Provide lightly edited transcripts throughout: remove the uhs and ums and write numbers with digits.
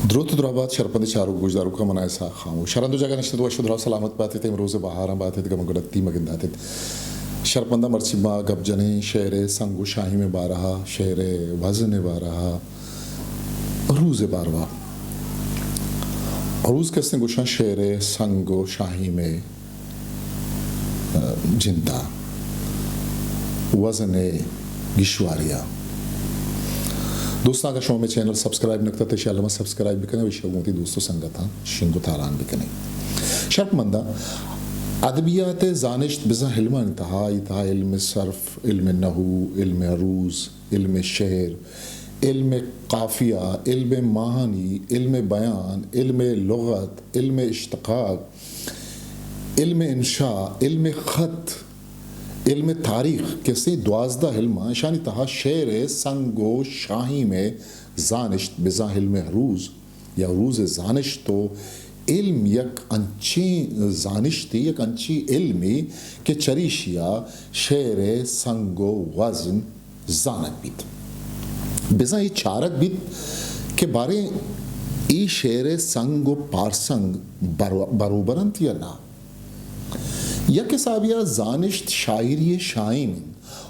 درود درابات شرپندی چارو گوجدارو کا منائے سا خامو شرندو جگہ نشتد و شدراو سلامت باتت امروز بہارا باتت گمگڑتی مگنداتت شرپندہ مرچی ما گب جنے شعر سنگو شاہی میں بارہا شعر وزن بارہا عروض باروا عروض کس نے گوشن شعر سنگو شاہی میں جندہ وزن گشواریا دوستان کا شو میں چینل سبسکرائب نکتا تے شاء اللہ سبسکرائب بکنے وی شوگونتی دوستو سنگتا شنگو تاران بکنے شرط مندہ ادبیات زانشت بزا علم انتہا علم صرف علم نحو علم عروض علم شعر علم قافیہ علم معانی علم بیان علم لغت علم اشتقاق علم انشاء علم خط علم تاریخ کسی دوازدہ علم شانی تہا شعر سنگو شاہی میں زانشت بزا علم عروض یا عروض زانشت تو علم یک انچی زانشتی یک انچی علمی کہ چریشیا شعر سنگو وزن زانک بیت بزا یہ چارک بیت کہ بارے ای شعر سنگو پارسنگ بروبرنت یا نا یک حسابیا زانشت شاعری شائم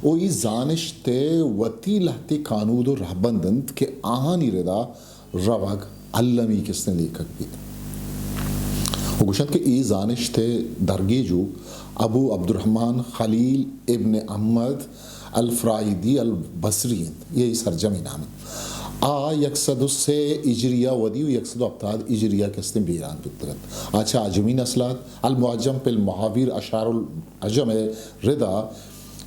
او ای زانشت وطی لہتی کانود و رہبندند کہ آہانی ردا روگ علمی کس نے لیکک بیت وہ گوشت کہ ای زانشت درگی جو ابو عبد الرحمن خلیل ابن احمد الفرائدی البصری یہی سرجمی نام ہے یکسد سے اجریہ ودی و یکسد ابتاد اجریہ کستے بیران بکتگت آچھا عجمین اصلات المعجم پل محاویر اشار العجم ردا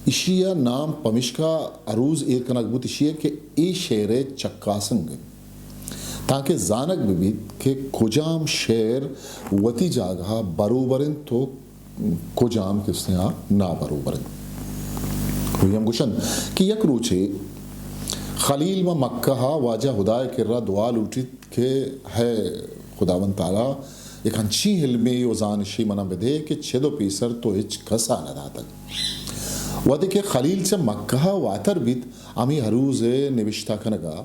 اشیہ نام پمشکا عروض ایرکنک بود اشیہ کہ ای شعر چکاسنگ تاکہ زانک ببید کہ کجام شعر وتی جاگہ بروبرن تو کجام کستے ہاں نا بروبرن ہوئی ہم گوشن کہ یک روچے خلیل و مکہ واجہ خدای کر رہا دعا لوٹیت کہ ہے خداوند تعالیٰ ایک انچی علمی و زانشی منہ بدے کہ چھدو پیسر تو ہچ کسا نہ داتک وادے کہ خلیل سے مکہ واتر بیت امی حروز نوشتہ کنگا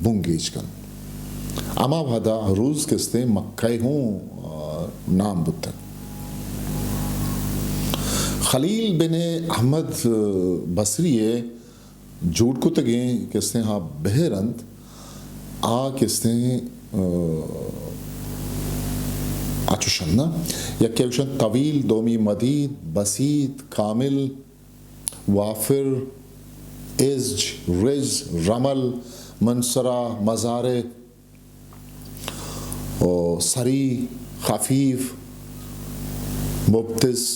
بنگیج کن اما بھدا حروز کستے مکہ ہوں نام بتک خلیل بن احمد بصری جھوٹ کو تگیں کستے ہاں بہرند کستے آچوشن نا یا کیوشن طویل دومی مدید بسیط کامل وافر عزج رز رمل منصرہ مزارے سری خفیف مبتز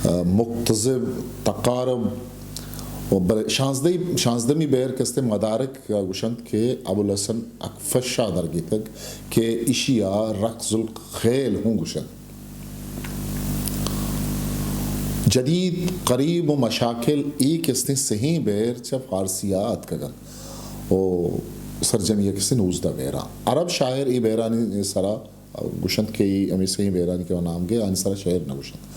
مقتضب تقارب شانزدمی بیر کستے مدارک گوشند کہ ابو الحسن اکفشہ درگی تک کہ اشیاء رقص الخیل ہوں گوشند جدید قریب و مشاکل ای کستے صحیح بیر چا فارسیات کگن او سرجمیہ کستے نوزدہ بیرا عرب شاعر ای بیرانی سرا گوشند کہ امی صحیح بیرانی کے نام گے آنی سرا شاعر نہ گوشند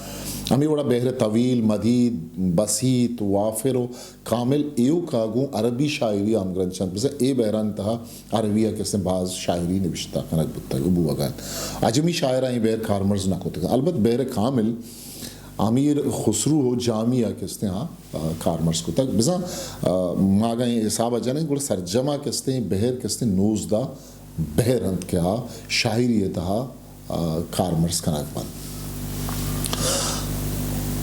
ہمیں وڑا بہر طویل مدید بسیط وافر و کامل ایو کاگوں عربی شاعری آمگرن چند بسے اے بہران تہا عربیہ کسے بعض شاعری نوشتہ کنک بتا ہے ابو وگان عجمی شاعرہ ہی بہر کارمرز نہ کوتے ہیں البت بہر کامل امیر خسرو ہو جامعہ کستے ہاں کارمرز کو تک بزا ماگا یہ حسابہ جانے گوڑا سرجمہ کستے ہیں بہر کستے نوزدہ بہرند کیا شاعری تہا کارمرز کنک بند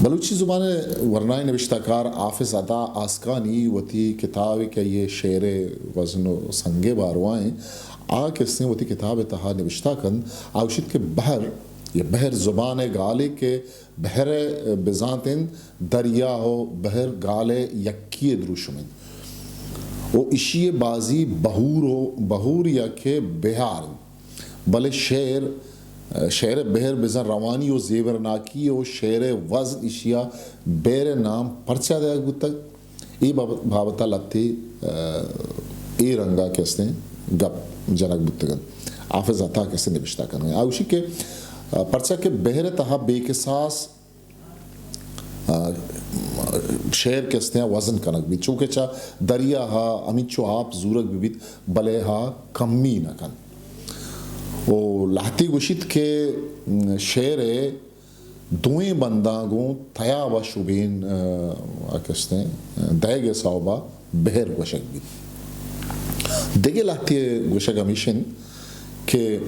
بلوچی زبان ورنائی نوشتہ کار آفز ادا آسکانی وتی کتاب کہ یہ شعر وزن و سنگے باروائیں کس نے وتی کتاب تہا نوشتہ کن آوشید کے بحر یہ بحر زبان گالے کے بحر بزانتن دریا ہو بحر گالے یکی دروشمن وہ اشی بازی بہور ہو بہور یا کہ بہار بلے شعر بہر بزن روانی و زیورناکی و شعر وزن اشیاء بیر نام پرچہ دیا گتک ای بھابتا لگتی ای رنگا کستے گپ جنک بتگن آفز عطا کستے نبشتہ کرنے آوشی کے پرچہ کے بہر تہا بے کساس شعر کستے ہیں وزن کنک بھی چونکہ چاہ دریا ہا امی چو آپ زورک بھی بیت بلے ہا کمی نہ کن و لحتی گوشید که شعر دویں بنداگوں تھیا و شبین اکستے دیگ صوبہ بہر گوشک بھی دیگه لحتی گوشک ہمیشن که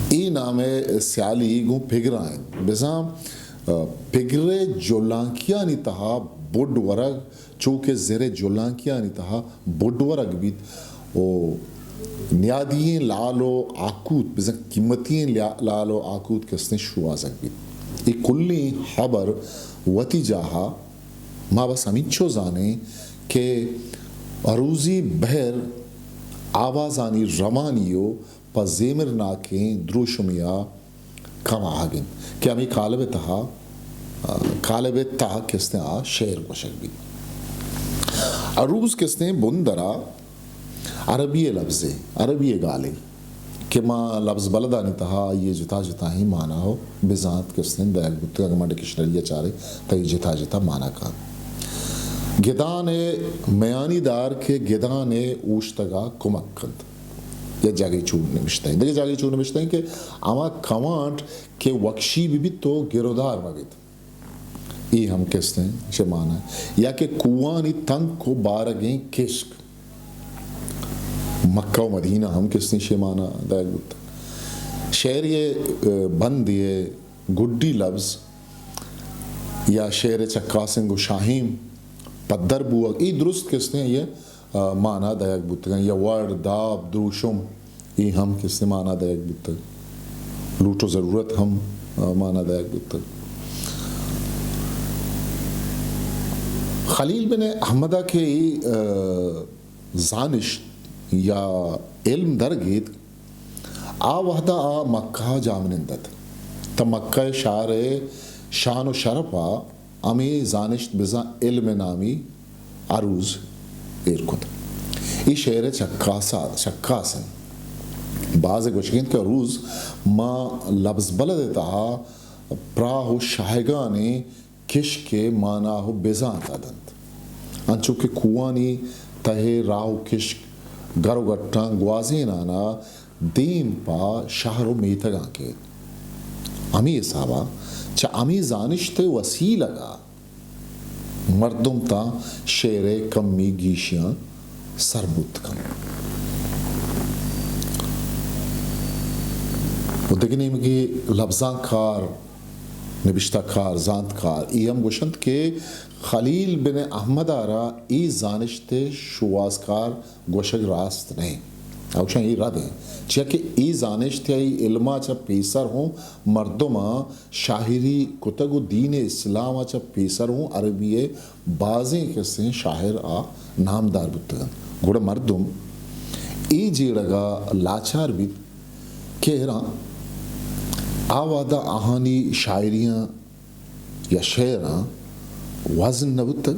ای نام سیالی گو پگرائیں بزام پگرے جولانکیانی تہا بوڈ ورگ چونکہ زیر جولانکیانی تہا بوڈ ورگ بیت و نیادییں لالو آکوت بزن قیمتیں لالو آکوت کسنے شو آزک بیت ای کلی حبر وطی جاہا ما بس ہمیں چو زانے کہ عروضی بہر آوازانی رمانیو پا زیمر ناکیں دروشمیا کم آگن کہ ہمیں کالب تہا کسنے شعر گوشک بیت عروض کسنے بندرا عربی لفظ عربی گالے کہ ما لفظ بلدانی تہا یہ جتا جتا ہی مانا ہو بزانت کسنے دیکھ بودتا اگر میں ڈکشنری چارے تا یہ جتا جتا مانا کان گدان میانی دار کے گدان اوشتگا کمک کند یا جاگی چون نمشتا ہے دیکھ جاگی چون نمشتا ہے کہ اما کمانٹ کے وکشی بھی تو گرودار مگید ای ہم کستے ہیں چھ مانا ہے یا کہ کوانی تنگ کو بارگیں کشک مکہ و مدینہ ہم کستے ہیں چھ مانا دیکھ بودتا شعر یہ بند یہ گڈی لفظ یا شعر چکاسنگ و شاہیم پدر بوگ ای درست کستے ہیں یہ مانا دیکھ بودتا یا ورد داب دروشم ای ہم کستے مانا دیکھ بودتا لوٹ و ضرورت ہم مانا دیکھ بودتا خلیل بن احمدہ کے زانش یا علم درگید وحدہ مکہ جامنندت تا مکہ شار شان و شرپا امی زانشت بزا علم نامی عروض ایرکت ای شعر چکاسن بعض گوشگین کہ عروض ما لفظ بلدتا پراہو شاہگانی کشک ماناہو بزانت آدند انچوکہ کوانی تہے راہو کشک گرو گٹان گوازین آنا دیم پا شہر و میتگاں کے امی صحابہ چا امی زانشت وسیلہ گا مردم تا شعر کمی گیشیاں سربت کم وہ دیکھنے میں کہ لفظاں کار نبشتہ کار زانت کار ای ہم گوشند کہ خلیل بن احمد آرہ ای زانشت شوازکار گوشگ راست نہیں اوشان ای رد ہیں چاہے کہ ای زانشت ای علمہ چا پیسر ہوں مردمہ شاہری کتگ دین اسلام چا پیسر ہوں عربی بازیں کسے ہیں شاہر نامدار بودتگن گوڑا مردم ای جیڑگا لاچار بیت کہ آوادہ آہانی شاعریاں یا شعراں وزن نہ بودتگ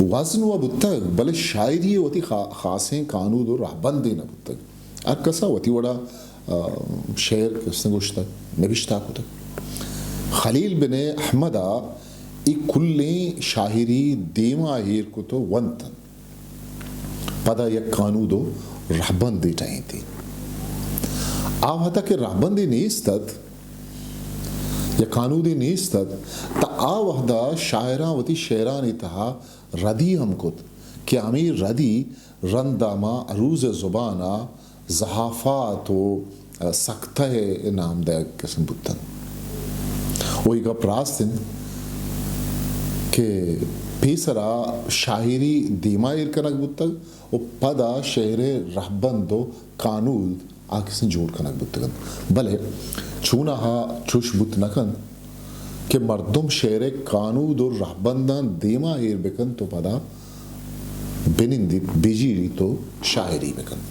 وزن و بودتگ بلے شاعری ہوتی خاصیں قانود و رہبندی نہ بودتگ اکسا ہوتی وڑا شعر کسنے گوشتگ نبشتہ کتگ خلیل بن احمدہ ای کلیں شاعری دیما ہیر کتو ونتن پدا یک قانود و رہبندی ٹائیں تھی آوہتا کہ رہبندی نیستد یا قانودی نیستد تا آوہدا شاعران وتی شعرانی تہا ردی ہم کت کہ ہمیں ردی رنداما عروض زبانا زحافات و سکتہ نام دے قسم بودتن وہی گا پراستن کہ پیسرا شاعری دیمائر کنک بودتگ و پدا شعر رہبند و قانود آکسن جوڑ کنک بودتگن بلے چونہا چوش بوت نکن کہ مردم شعر قانود اور رہبندان دیما ہیر بکن تو پدا بنندید بیجیری تو شاعری بکن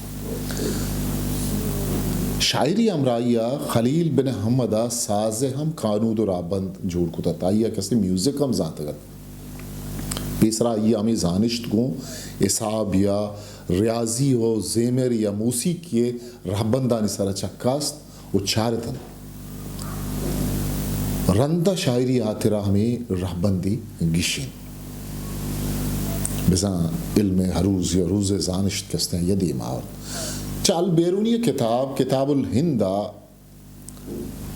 شاعری امرائیہ خلیل بن حمدہ ساز ہم قانود و رہبند جوڑ کتا تائیہ کسی میوزک ہم زانتگت پیسرا یہ ہمیں زانشت گوں اصحاب یا ریاضی ہو زیمر یا موسیقی رہبندانی سارا چکاست و چارتن رندہ شاعری آترا ہمیں رہبندی گشین بزن علم حروز یا روز زانشت کستے ہیں یدی ماور چال بیرونی کتاب الہندہ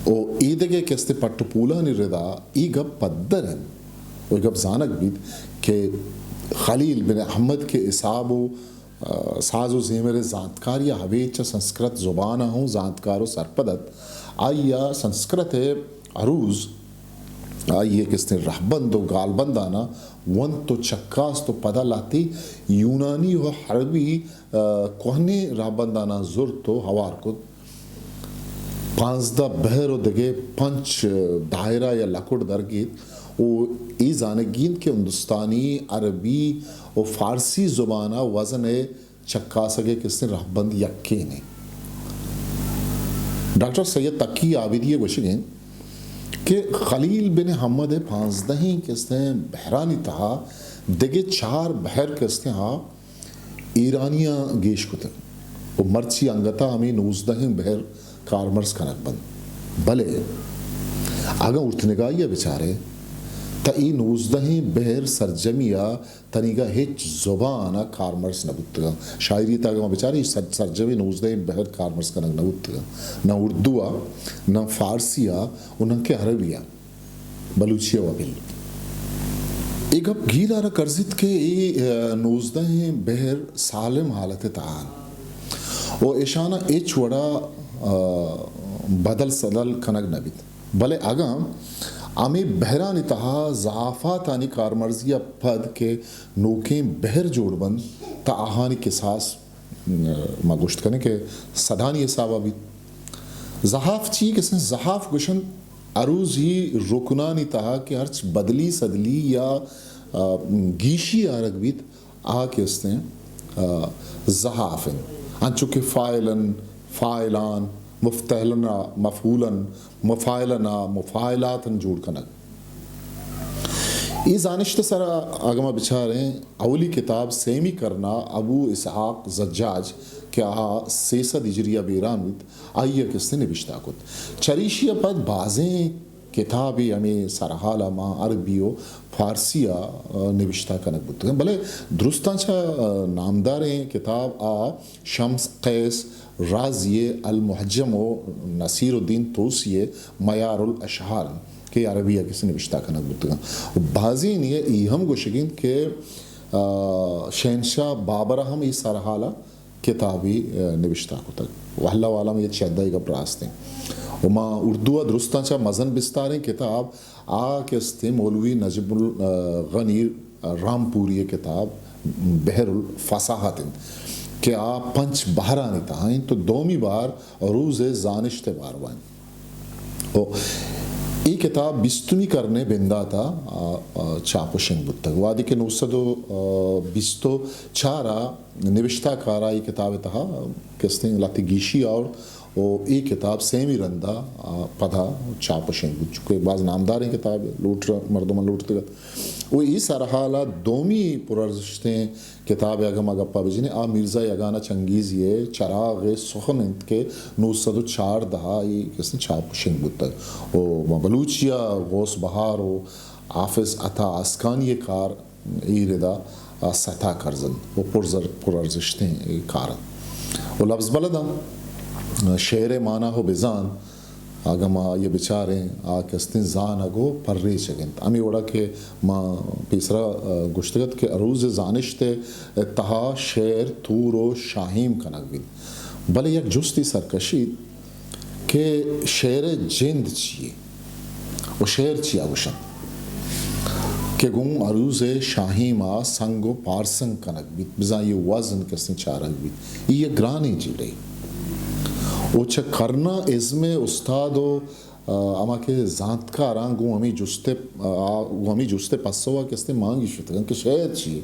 او ایدگے کستے پٹو پولا نردا ایگب پدر ہیں ایگب زانک بیت کہ خلیل بن احمد کے اصاب و ساز و زیمر زانتکار یا حویچ سنسکرت زبانہ ہوں زانتکار و سرپدت آیا سنسکرت عروض آئیے کس نے رہبند و گالبندانا ون تو چکاس تو پدا لاتی یونانی و حربی کوہنے رہبندانا زر تو ہوار کد 15 بہر و دگے 5 دائرہ یا لکڑ درگیت او ای زانگین کے ہندوستانی عربی و فارسی زبانہ وزن چکاسگے کس نے رہبند یکے نے ڈاکٹر سید تقی عابدی گوشگیں کہ خلیل بن حمد 15 کس نے بحرانی تہا دگے 4 بحر کس نے ہاں ایرانیاں گیش کتے و مرچی انگتا ہمیں 19 بحر کارمرز کنک بند بلے آگا اٹھنگائی بچارے تا ای 19 بحر سرجمیہ تنیگا ہیچ زبانہ کارمرز نبوتگا شاعری تا آگا بچارے سرجمی 19 بحر کارمرز کنک نبوتگا نہ اردوہ نہ فارسیہ و نہ کے عربیہ بلوچیہ و بل ایک اب گیر آرہ کرزت کے ای 19 بحر سالم حالت تعان و ایشانہ ایچ وڑا بدل صدل کنک نبیت بلے آگا آمی بحرانی تہا زعافاتانی کارمرزیہ پد کے نوکیں بحر جوڑ بند تا آہانی قصاص ما گوشت کرنے کے صدانی حسابہ بھی زحاف چی کس نے زحاف گوشن عروض ہی رکنانی تہا کہ ہرچ بدلی صدلی یا گیشی آرگ بیت آہا کس نے زحاف ہیں انچو کہ فائلن فائلان مفتعلنا مفعولن مفائلنا مفائلاتن جوڑ کنک یہ زانشت سر آگمہ بچاریں اولی کتاب سیمی کرنا ابو اسحاق زجاج کہ آہا 300 ہجریہ بیران ہوت آئیہ کس نے نبشتہ کت چریشیہ پد بازیں کتابی ہمیں سرحالہ ماں عربی و فارسیہ نبشتہ کنک بودتے ہیں بلے درستان چھا نامداریں کتاب آ شمس قیس رازی المحجم و نصیر الدین توسی معیار الاشہار کہ عربیہ کسی نبشتہ کنک بودتے ہیں بعضی نہیں ہے ہم گوشگین کہ شہنشاہ بابرہ ہم ای سرحالہ کتابی نبشتہ کو تک واللہ والم یہ چیدہ گا پراستے ہیں وما اردو درستان چا مزن بستاریں کتاب کے استے مولوی نجب الغنی رامپوری کتاب بحر الفصاحت کہ 5 بہرانی تھائیں تو دومی بار روز زانشت بار وائیں یہ کتاب 20ویں کرنے بندہ تھا چاپو شنگ بودتا وادی کے 924 نوشتہ کارا یہ کتاب تھا کستے ہیں لاتی گیشی اور یہ کتاب سیمی رندہ پدھا چاپو شنگ بود چکے بعض نامداریں کتاب مردمان لوٹتے گا وہ یہ سارحالہ دومی پرارزشتیں کتاب اگم اگپا بجینے مرزا یگانا چنگیز یہ چراغ سخن انت کے 904 دہا یہ کس نے چاپ شنگ بودتا ہے بلوچیہ غوث بہار و حافظ عطا اسکانی کار ایردہ ستا کرزن وہ پرارزشتیں کارن وہ لفظ بلدہ شعر مانا ہو بزان آگا ما یہ بچاریں کستیں زان اگو پر ری چگن امی وڑا کہ ما پیسرا گشتگت کے عروض زانشت تہا شعر تور و شاہیم کنک بین بلے یک جستی سرکشید کہ شعر جند چیئے و شعر چیئے آگوشن کہ گون عروض شاہیمہ سنگ و پارسنگ کنک بین بزان یہ وزن کستیں چارک بین یہ گرانی جی رہی اوچھا کرنا ازم استاد و اما کے زانتکاران گو ہمیں جستے پسوا کستے مانگی شدگن کہ شعر چیئے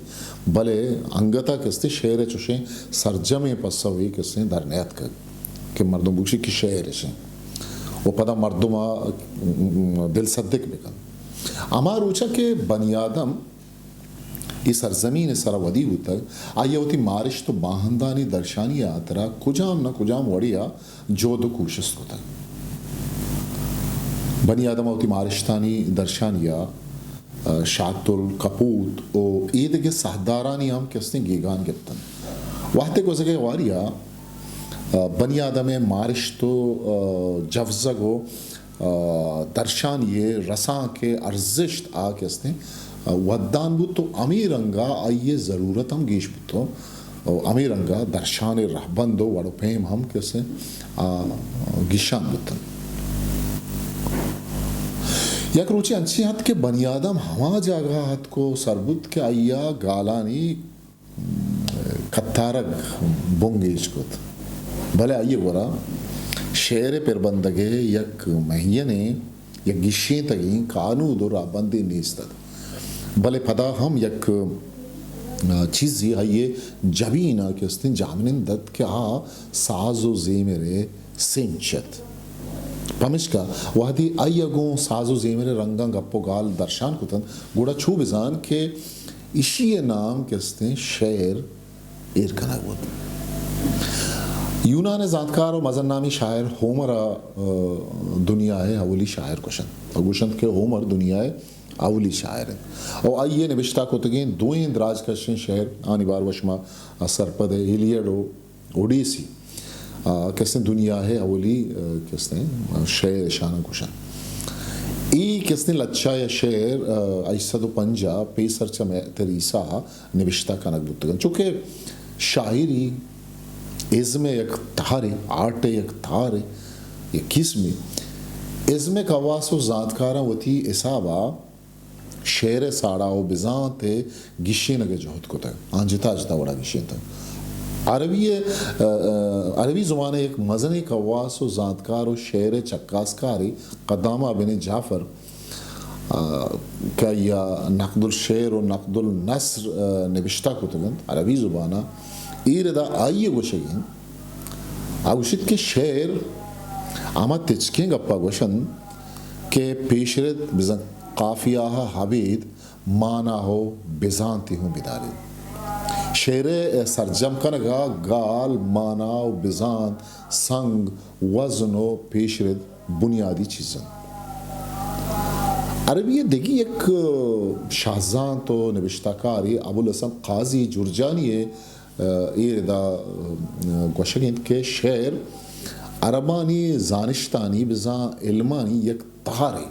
بلے انگتا کستے شعر چوشیں سرجم پسوی کستے درنیت کر کہ مردم بوشی کی شعر چیں وہ پدا مردم دل صدق بکن اما روچا کہ بنی آدم یہ سرزمین سر ودی ہوتا ہے آئیے ہوتی مارش تو باہندانی درشانی آترا کجام نہ کجام وڑیا جو دو کوشش ہوتا ہے بنی آدم ہوتی مارشتانی درشانیا شات الکپوت و ایدگی سهدارانی هم کسی گیگان گفتن وقتی که زگه واریا بنی آدم مارشت و جفزگ و درشانی رسان کے ارزشت کسی ودان بود تو امیرنگا آئیے ضرورت ہم گیش بود تو امیرنگا درشان رہبند و وڑو پیم ہم کسی گیشان بودن یک روچی انچی حد کہ بنی آدم ہما جاگہ حد کو سربت کے آئیا گالانی کتارگ بونگیش کت بھلے آئیے گورا شعر پر بندگے یک مہینے یک گشیں تگیں قانون دو رابندی نیستد بھلے پدا ہم یک چیزی آئیے جبینا کستن جامنین دد کہ ساز و زیمرے سنچت پمشکا وحدی آئیگوں ساز و زیمرے رنگاں گپو گال درشان کتن گوڑا چھو بزان کہ اسی نام کستن شعر ایرکنا بود یونان زادکار و مزن نامی شاعر ہومر دنیا ہے اولی شاعر کشن گوشند کہ ہومر دنیا ہے اولی شاعر ہے اور آئیے نوشتہ کو تگیں دوئیں دراج کشن شہر آنی بار وشما سرپد ایلیڈ و اوڈیسی کس نے دنیا ہے اولی کس نے شعر شانہ کشن ای کس نے لچا یا شعر ایسد و پنجا پیسر چا تریسا نوشتہ کنک بودتگن چونکہ شاعری ازم یک تارے آرٹ یک تارے یک قسمی ازم کواس و زادکاراں وتی اصابہ شعر ساڑا و بزان تے گشی نگے جہد کو تھا آنجتا جتا وڑا گشی تھا عربی زبان ایک مزن کواس و زادکار و شعر چکاسکاری قدامہ بن جعفر کہ یا نقد الشعر و نقد النثر نوشتہ کو تگن عربی زبانہ ایردا آئیے گوشگین آگوشید کہ شعر آما تچکیں گپا گوشن کہ پیشرت بزن قافیہ حبید مانا ہو بزانتی ہوں بدارید شعر سرجم کنگا گال مانا و بزان سنگ وزن و پیشرت بنیادی چیزن عربی دیگی ایک شاہزان تو نوشتہ کاری ابوالحسن قاضی جرجانی ایردا گوشگین کہ شعر عربانی زانشتانی بزان علمانی یک تہارے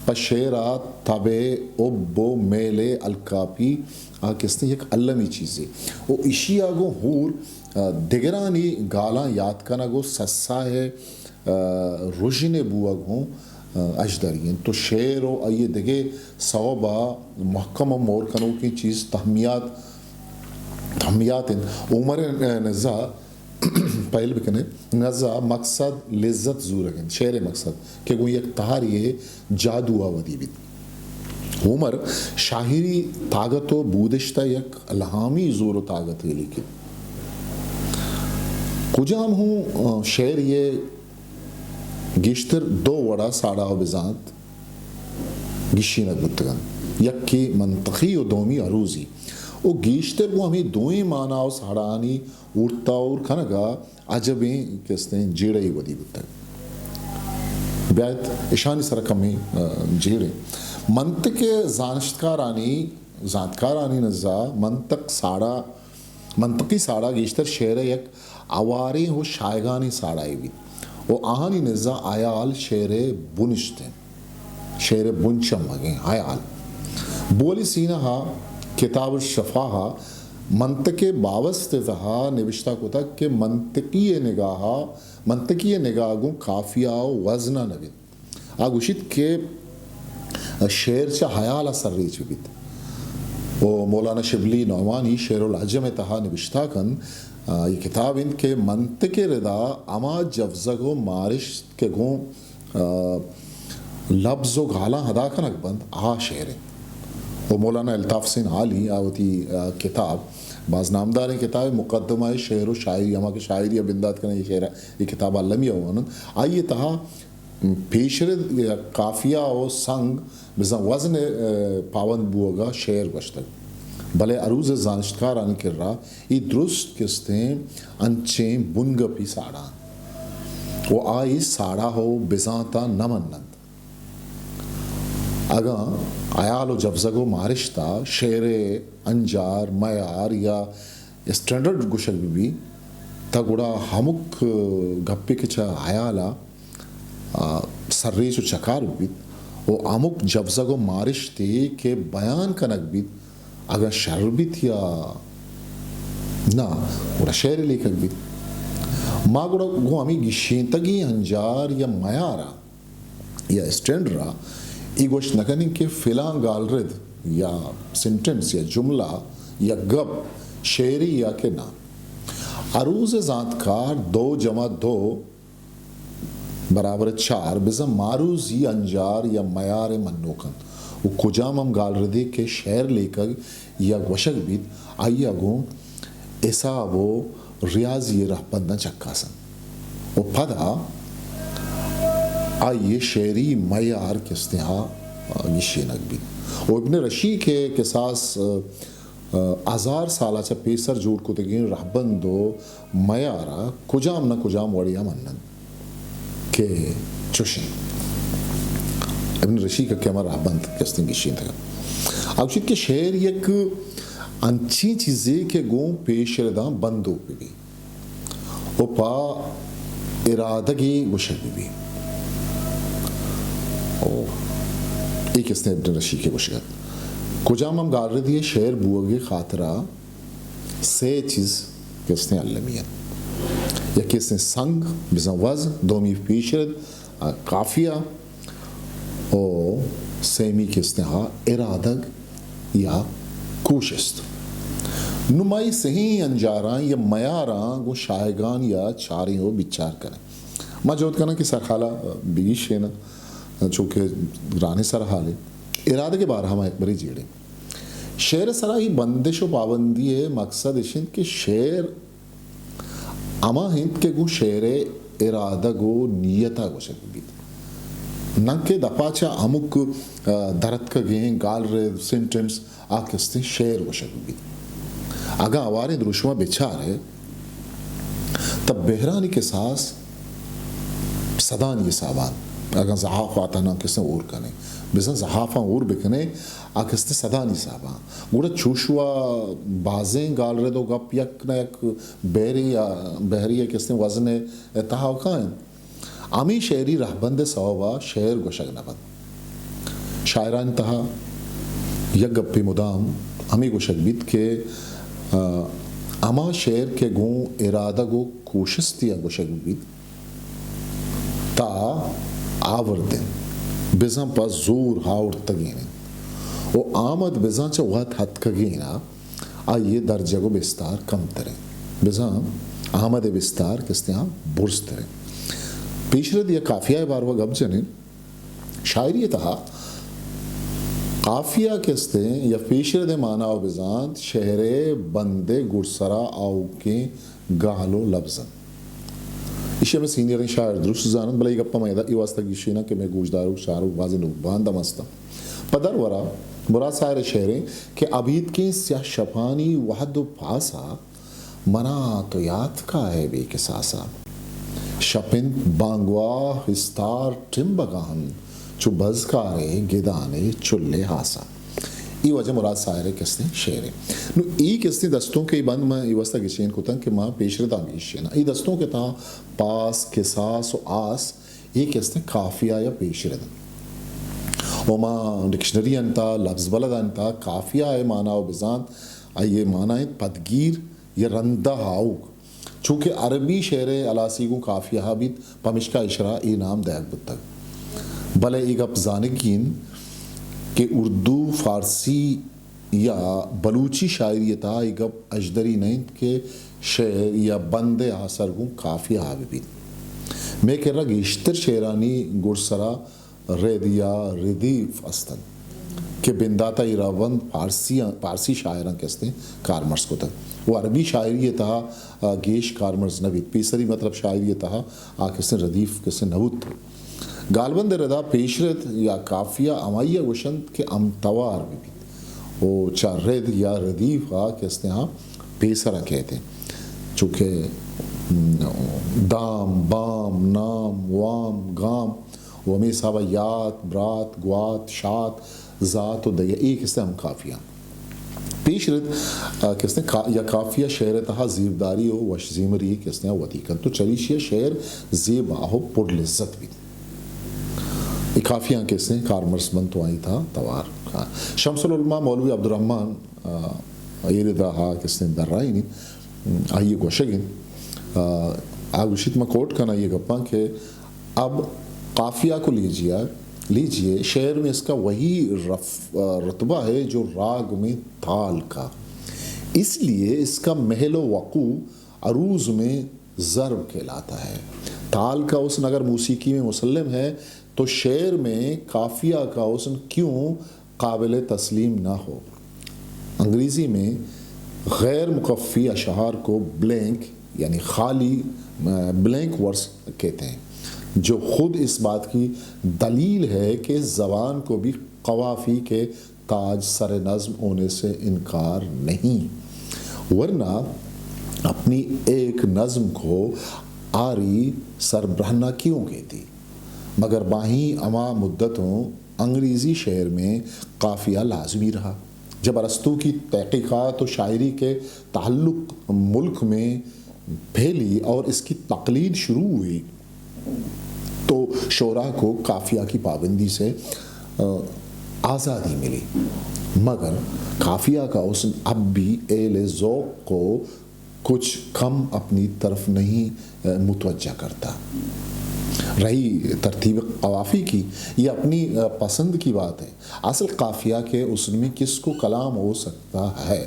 پا شعرات طبع اب و میل الکاپی کس نے یک علمی چیزی او اشی آگو ہور دگرانی گالاں یاد کنگو سسا ہے رجن بوگوں اجدرین تو شعر و آئیے دگے صوبہ محکم مور کنو کی چیز تہمیات عمر نزا پہل بکنے نزا مقصد لذت زورگن شعر مقصد کہ گوئی ایک تہاری جادو آودی بیت عمر شاہری طاقت و بودشتہ یک الہامی زور و طاقت ہے لیکن کجام ہوں شعر یہ گشتر دو وڑا ساڑا و بزانت گشینت بتگن یک کی منطقی و دومی عروضی او گیشتر وہ ہمیں دوئیں مانا و ساڑانی اڑتا اور کھنگا عجبیں کس نے جیڑے ہی ودی بتا بیعت اشانی سرکمی جیڑے منطق زانتکارانی نزا منطقی ساڑا گیشتر شعر یک عواری ہو شائگانی ساڑائی بھی او آہانی نزا آیال شعر بنشتے شعر بنچم مگیں آیال بولی سینہ ہا کتاب الشفاہا منطق باوست تہا نوشتہ کو تک کہ منطقی نگاہوں کافیہ و وزنہ نگے آگوشید کہ شعر چا حیال اثر ری چکیت وہ مولانا شبلی نعمانی شعر العجم تہا نوشتہ کن یہ کتاب ان کے منطق ردا اما جفزگ و مارش کے گوں لفظ و گالاں ہدا کنک بند شعر وہ مولانا الطاف حسین عالی آوتی کتاب بعض نامدار کتاب مقدمہ شعر و شاعری ہما کے شاعری یا بندات کرنے یہ کتاب علمیہ ہوا آئیے تہا پیشرد کافیہ و سنگ بزن وزن پاوند بوگا شعر گشتگ بلے عروض زانشتکار آنے کر رہا یہ درست کستیں انچیں بنگ پی ساڑان وہ آئی ساڑا ہو بزانتا نمنند اگاں عیال و جفزگ و مارشتہ شعر انجار معیار یا اسٹینڈرڈ گوشگ بھی تا گڑا ہمک گپی کچا عیالا سرریچ و چکار بیت و امک جفزگ و مارش تی کہ بیان کنک بیت اگر شر بیت یا نا گڑا شعر لیکک بیت ما گڑا گو ہمیں گشینتگی انجار یا معیارا یا اسٹینڈرا ای گوشت نکنی کہ فلاں گالرد یا سنٹنس یا جملہ یا گپ شعری یا کہ نا عروض ذاتکار 2+2 برابر 4 بزا معروضی انجار یا معیار منوکن وہ کجام ہم گالردی کے شعر لے کر یا وشک بیت آئی اگوں ایسا وہ ریاضی رہبندہ چکاسن وہ پدا آئیے شعری معیار کستہا گشینک بیت وہ ابن رشی کے قصاص 1000 سالہ چا پیسر جوڑ کو تگین رہبندو معیارا کجام نہ کجام وڑیا منن کہ چوشن ابن رشی کا کیا رہبند کستن گشین تھا اکشید کہ شعر یک انچی چیزیں کہ گوں پیش رداں بندو پہ بھی وہ پا ارادگی گشک بھی ایک اس نے ابن رشی کے گشکت کجام ہم گال رہی ہے شعر بوگی خاطرہ سے چیز کس نے علمیت یا کس نے سنگ بزن وز دومی پیشرد قافیہ او سیمی کس نے ہا ارادگ یا کوشست نمائی صحیح انجاراں یا میاراں گو شائگان یا چاری ہو بچار کریں ما جوت کرنا کہ سرخالہ بیش ہے نا چونکہ رانے سرحالے ارادہ کے بارہ ہم ایک بری جیڑے شعر سرائی بندش و پابندی ہے مقصد اشن کہ شعر اما ہند کے گو شعر ارادہ گو نیتا گو شکل بیت ننگ کے دپاچا امک درد کا گئیں گال رہے سنٹنس آکستے شعر گو شکل بیت اگا آوارے دروشمہ بچار ہے تب بہرانی کے ساس صدان یہ سابان اگر زحاف آتا نا کس نے اور کنے بزن زحافاں اور بکنے آکستے صدانی صاحباں گوڑا چوشوا بازیں گال رہے دو گپ یک نا یک بحری ہے کس نے وزن اتحاو کائیں امی شعری رہبند سوابا شعر گوشک نبند شاعران تہا یک گپی مدام ہمیں گوشک بیت کہ اما شعر کے گوں ارادہ گو کوشستیا گوشک بیت تا آوردن بزن پا زور ہاوڑ تگینن و آمد بزن چا وقت حد کگینا آئیے درجہ کو بستار کم تریں بزن آمد بستار کستے ہاں برز تریں پیشرد یا قافیہ باروا گب جنیں شاعری تہا قافیہ کستے یا پیشرد مانا و بزن شہر بندے گرسرا آو کے گالو لبزن اسی میں سینئر شاعر درست زانت بلائی گپا میں ای واسطہ گیشینا کہ میں گوشدارو شاعرو واضح باندہ مستا پدر ورا مراد سائر شعریں کہ عبید کے سیاہ شپانی وحد و پاسا منا تو یاد کا ہے بے کساسا شپن بانگوا ہستار ٹمبگان چو بزکارے گدانے چلے ہاسا ای وجہ مراد سائرے کس نے شعریں نو ای کس نے دستوں کے بند میں ای واسطہ گشین کو تن کہ ماں پیشردہ بیشینا ای دستوں کے تا پاس قصاص و آس یہ کس نے قافیہ یا پیشردہ وما ڈکشنری انتا لفظ بلد انتا قافیہ ہے مانا و بزان یہ مانا ہے پدگیر یا رندہ ہاؤک چونکہ عربی شعر علاسی کو قافیہ بیت پمشکہ اشرا ای نام دیکھ بتک بلے ایک اب زانگین کہ اردو فارسی یا بلوچی شاعریتا ایک اب اجدری نہیں کہ شعر یا بند آثر کو قافیہ آبی بیت میں کہہ رہا گیشتر شعرانی گرسرا ریدیا ردیف استن کہ بنداتا ایراوند پارسی شاعران کہتے ہیں کارمرز کو تک وہ عربی شاعری تہا گیش کارمرز نوید پیسری مطلب شاعری تہا آکستے ردیف کسے نوود تھو غالباً ردا پیشرت یا قافیہ امائیہ گوشند کے امتوار بھی بھی وہ چار رد یا ردیف کہتے ہیں پیسرہ کہتے ہیں چونکہ دام بام نام وام گام ومی صاحب یات برات گوات شات ذات و دیا ایک اس ہم کافیہ پیش رد کس نے یا کافیہ شعر تہا زیبداری ہو وش زیمری کس نے وطیقن تو چلیشیہ شعر زیبا ہو پر لذت بھی کافیہ کس نے کارمرس بن تو آئی تھا توار شمس العلماء مولوی عبدالرحمن یہ رہا کس نے در رہی نہیں آئیے گوشگن آگوشیت میں کوٹ کرنا یہ گپا کہ اب قافیہ کو لیجئے شعر میں اس کا وہی رتبہ ہے جو راگ میں تال کا، اس لیے اس کا محل و وقوع عروض میں ضرب کہلاتا ہے۔ تال کا حسن اگر موسیقی میں مسلم ہے تو شعر میں قافیہ کا حسن کیوں قابل تسلیم نہ ہو؟ انگریزی میں غیر مکفی اشعار کو بلینک یعنی خالی بلینک ورس کہتے ہیں، جو خود اس بات کی دلیل ہے کہ زبان کو بھی قوافی کے تاج سر نظم ہونے سے انکار نہیں، ورنہ اپنی ایک نظم کو آری سربرہنہ کیوں کہتی؟ مگر باہیں اما مدتوں انگریزی شعر میں قافیہ لازمی رہا۔ جب ارسطو کی تحقیقات و شاعری کے تعلق ملک میں پھیلی اور اس کی تقلید شروع ہوئی تو شعراء کو قافیہ کی پابندی سے آزادی ملی، مگر قافیہ کا حسن اب بھی اہل ذوق کو کچھ کم اپنی طرف نہیں متوجہ کرتا۔ رہی ترتیب قوافی کی، یہ اپنی پسند کی بات ہے، اصل قافیہ کے حسن میں کس کو کلام ہو سکتا ہے؟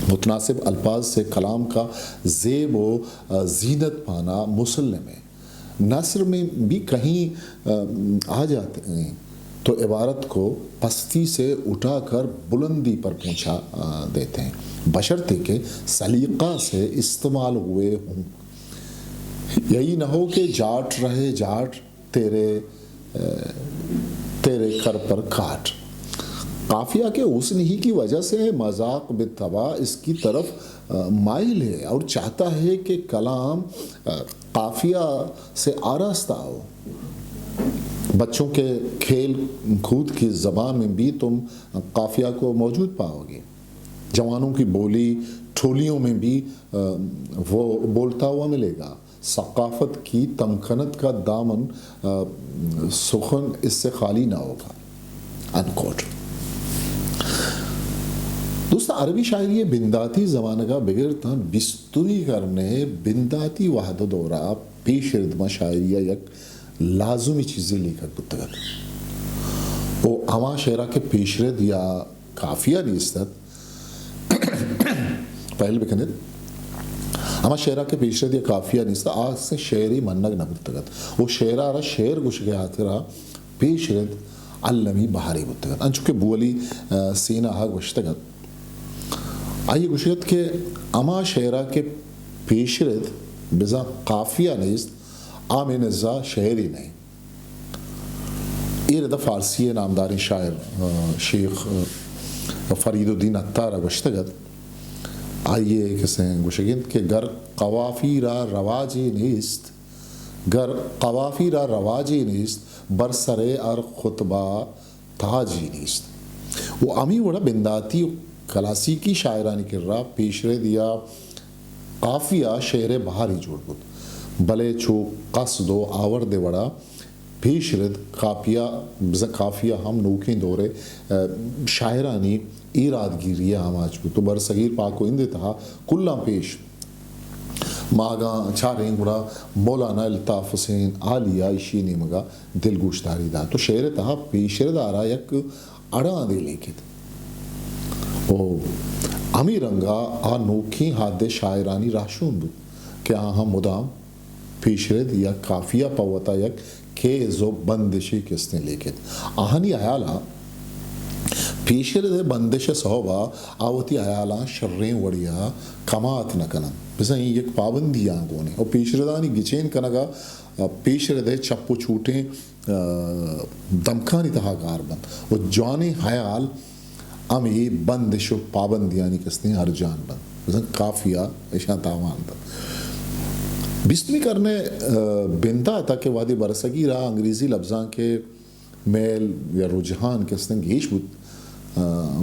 متناسب الفاظ سے کلام کا زیب و زینت پانا مسلم ہے۔ نثر میں بھی کہیں آ جاتے ہیں تو عبارت کو پستی سے اٹھا کر بلندی پر پہنچا دیتے ہیں، بشرطے کہ سلیقہ سے استعمال ہوئے ہوں۔ یہی نہ ہو کہ جاٹ رہے جاٹ تیرے کر پر کاٹ۔ قافیہ کے حسن ہی کی وجہ سے مذاق بالطبع اس کی طرف مائل ہے اور چاہتا ہے کہ کلام قافیہ سے آراستہ ہو۔ بچوں کے کھیل کود کی زبان میں بھی تم قافیہ کو موجود پاؤ گے، جوانوں کی بولی ٹھولیوں میں بھی وہ بولتا ہوا ملے گا۔ ثقافت کی تمکنت کا دامن سخن اس سے خالی نہ ہوگا۔ انکوٹ۔ دوست عربی شاعری بنداتی زمانہ کا بغیر بستری کرنے بنداتی وحدت دورہ پیش ردمہ شاعریہ یک لازمی چیزیں لکھت بتگت وہ اما شعرہ کے پیش رد یا قافیہ نیستت پہل بکند اما شعرہ کے پیش رد یا قافیہ نیستت آج سے شعری منگ نہ بتگت وہ شعرہ را شعر گوش کے آترہ پیش رد علمی بہاری بتگت انچو کہ بولی سینہ ہا گوشتگت آئیے گوشت کہ اما شعرہ کے پیش رد بزا قافیہ نیست آمین ازا شعری نہیں۔ یہ رد فارسی نامدار شاعر شیخ فرید الدین عطار گوشتگت آئیے کسے گوشگند کہ گر قوافی را رواجی نیست برسر ار خطبہ تاجی نیست۔ وہ امی وڑا بنداتی کلاسیکی شاعرانی کر رہا پیش رد یا قافیہ شعر بہاری جوڑ بود بلے چو قصد و آورد وڑا پیش رد قافیہ ہم نوکیں دورے شاعرانی ایرادگیریہ ہم آج بود تو برصغیر پاک و ہند تہا کلہ پیش ماگاں چاریں گڑا مولانا الطاف حسین عالیہ اشینی مگا دل گوشتاری دا تو شعر تہا پیش رد آرہا یک اڑاں دے لیکت او امی رنگا آ نوکیں حد شاعرانی راشون بود کہ آہاں مدام پیش رد یا قافیہ پوتا یک کیز و بندشی کس نے لیکت آہنی آیالا پیش رد بندش صحبہ آوتی آیالا شریں وڑیا کمات نکنن بسا ہی یک پابندی آنگونے اور پیش ردانی گچین کنگا پیش ردے چپو چھوٹیں دمکانی تہا گار بند وہ جوانے حیال امی بندش و پابندیانی کس نے ہر جان بند بسا قافیہ اشان تاوان بند بیستویں کرنے بندہ تھا کہ وادی برسگی رہا انگریزی لفظاں کے میل یا رجحان کس نے گیش بود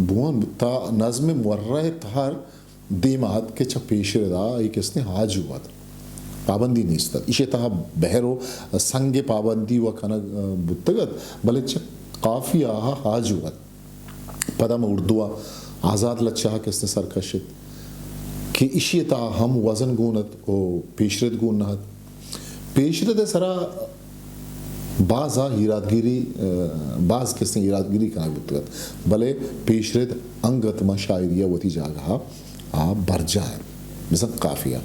بوان تا نظم مرہ تہار دیمات کے چا پیش ردا ای کس نے حاج ہوا تھا پابندی نیستا اسے تہا بہرو سنگ پابندی و کنگ بودتگت بلے چا قافی آہا حاج ہوا پدا میں اردوہ آزاد لچہ کس نے سرکشت کہ اسی تا ہم وزن گونت و پیشرت گونت پیشرت سرا بعض ہیرادگیری بعض کس نے ہیرادگیری کنگ بودتگت بلے پیشرت انگت ما شاعریہ وتی جاگہا برجا ہے مثلا قافیہ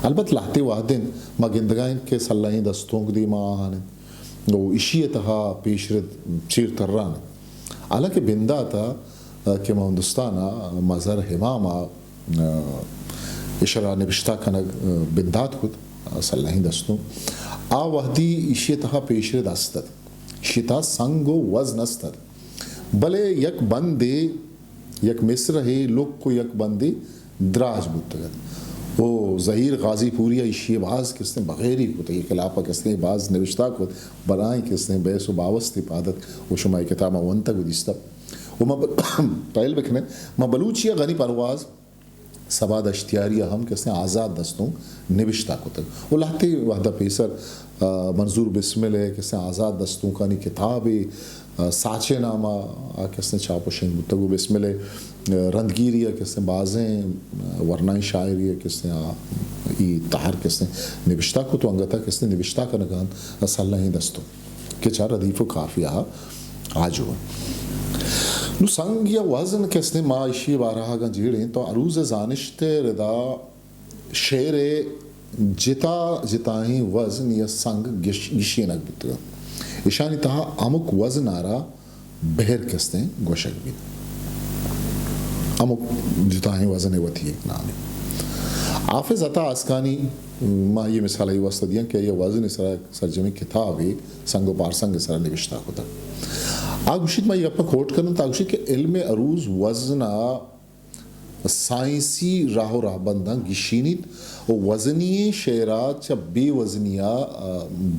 البت لہتے واحدن ما گندگائن کے صلحیں دستوں دی ما آہانے وہ اسی تہا پیشرت چیر تران حالانکہ بندہ تھا کہ ما ہندوستانا مظہر حماما اشارہ نبشتہ کنگ بندات خود صلحیں دستوں وحدی اسی تہا پیشرت استد اسی تہا سنگ و وزن استد بلے یک بندے یک مصر ہے لوگ کو یک بندے دراج بودتگت وہ ظہیر غازی پوریا اسی باز کس نے بغیری کو تھی کلاپا کس نے باز نوشتہ کو برائیں کس نے بیس و باوست پادت وہ شمائی کتاب ونتگ و دیستا وہ ما پہل بکھنے ما بلوچیا غنی پرواز سباد اشتیاریہ ہم کس نے آزاد دستوں نوشتہ کو تک وہ لہتے وحدہ پیسر منظور بسمل ہے کس نے آزاد دستوں کا نی کتاب ساچے نامہ کس نے چھاپو شنگ بتگو بسمل ہے رندگیری ہے کس نے بازیں ورنائی شاعری ہے کس نے ای تحر کس نے نوشتہ کو تو انگتا کس نے نوشتہ کا نگان صلحیں دستوں کہ چاہ ردیف و کافیہ آج ہوا نو سنگ یا وزن کس نے ما اشی بارہا گا جیڑیں تو عروض زانشت ردا شعر جتا جتاہیں وزن یا سنگ گشی نگ بتگا اشانی تہا امک وزن آرا بہر کس نے گوشک بیت امک جتاہیں وزن وطی ایک نامی حافظ عطا اسکانی ما یہ مثال ہی واسطہ دیا کہ یہ وزن اس طرح سرجمی کتاب ہے سنگ و پارسنگ اس طرح نوشتہ ہوتا آگوشید میں یہ اپنا کوٹ کرنا تا آگوشید کہ علم عروض وزنہ سائنسی راہ و راہ بندہ گشینیت و وزنی شعرات چا بے وزنیہ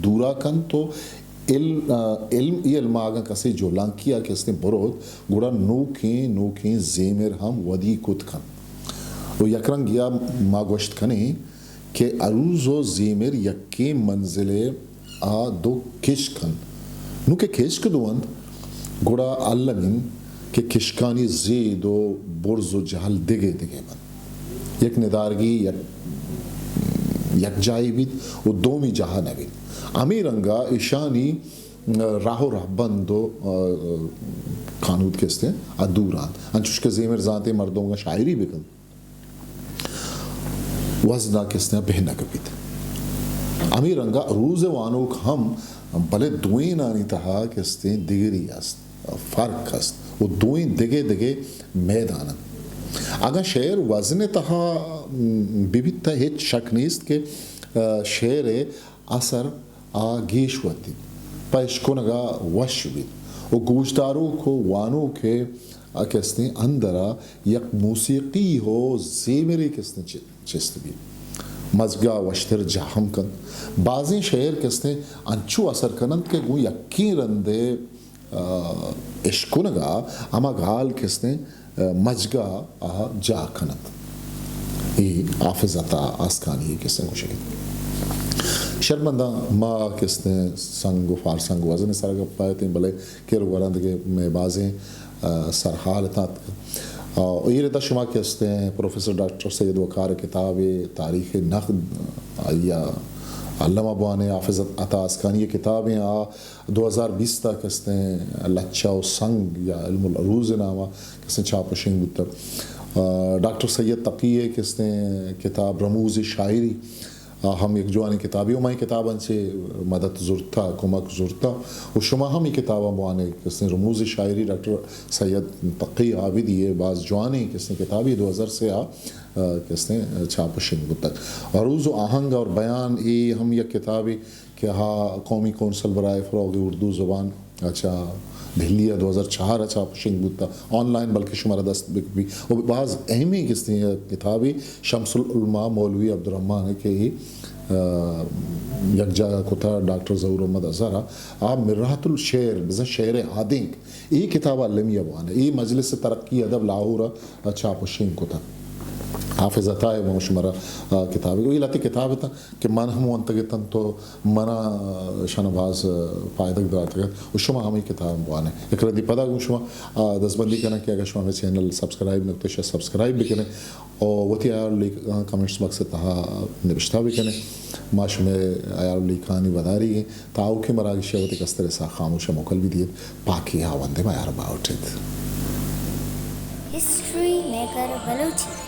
دورا کن تو علم یہ علم آگا کسی جو لانکیا کس نے برود گوڑا نوکیں زیمر ہم ودی کت کن وہ یکرنگ یا ما گوشت کنے کہ عروض و زیمر یکی منزل دو کشکن نو کہ کشک دوند گوڑا علمین کہ کشکانی زید و برز و جہل دگے من یک ندارگی یک جائی بیت و دومی جہاں نبید امیرنگا اشانی راہ و راہ بند و قانود کستے ادوران انچوش کے زیمر زانتے مردوں گا شاعری بکن وزنہ کستے بہنہ کبیت امیرنگا روز وانوک ہم بلے دوئیں آنی تہا کستے دگری است فرق است وہ دوئیں دگے میدانا اگر شعر وزن تہا بیبیت تا ہیچ شک نیست کہ شعر اثر گیش ہوتی پیشکنگا وش بید وہ گوشداروں کو وانوں کے کستے اندرا یک موسیقی ہو زیمری کستے چست بید مزگا وشتر جاہم کن بعضی شعر کستے انچو اثر کنند کہ گو یقین رندے اشکنگا اما گال کستے مجگا جا کنند یہ حافظ عطا اسکانی کستے کو شکل شرمندہ ما کستے سنگ و فارسنگ وزن سرگا پایتیں بلے کیرو گرند کے میں بازیں سرحال تات یہ رہتا شما کستے ہیں پروفیسر ڈاکٹر سید وقار کتاب تاریخ نقد یا علامہ بوانے حافظ عطا اسکانی یہ کتابیں 2020 تک کستے ہیں لچہ و سنگ یا علم العروض نامہ کستے چھاپ شنگ بودتا ڈاکٹر سید تقیہ کستے کتاب رموز شاعری ہم ایک جوانی کتابی ہمیں کتاباں سے مدد ضرورتا کمک ضرورتا و شما ہم یہ کتاباں بوانے کس نے رموز شاعری ڈاکٹر سید تقی عابدی ہے بعض جوانی کس نے کتابی 2000 سے کس نے چھاپ شنگ تک عروض و آہنگ اور بیان ای ہم یہ کتابی کہ قومی کونسل برائے فروغ اردو زبان اچھا دہلی 2004 اچھا پشنگ بودتا آن لائن بلکہ شمارہ دست بھی اور بعض اہمی کس نے کتابی شمس العلماء مولوی عبدالرحمن ہے کہ یک جگہ کتا ڈاکٹر ظہور احمد اظہرہ آ مرحت الشعر بزن شعر آدنگ ای کتاب علمی ابوان ای مجلس ترقی ادب لاہور چھاپشین کتا حافظ عطا مشمرہ کتاب ہے لاتی کتاب تھا کہ من ہم انتگتن تو منا شنواز پائدک دارتگت شما ہمیں کتاب بوانے ایک ردی پدا گو شما دستبندی کرنا کہ اگر شما ہمیں چینل سبسکرائب نکتے سبسکرائب بھی کریں اور وتی آیار کمنٹس مقصد تہا نبشتہ بھی کریں ماش میں آیار لیکانی وداری ہیں تاؤ کے مراغی شیوتی کستر سا خاموش موکل بھی دیئے پاکی ہاوندے میں آر باؤٹ it History Maker Baluchi.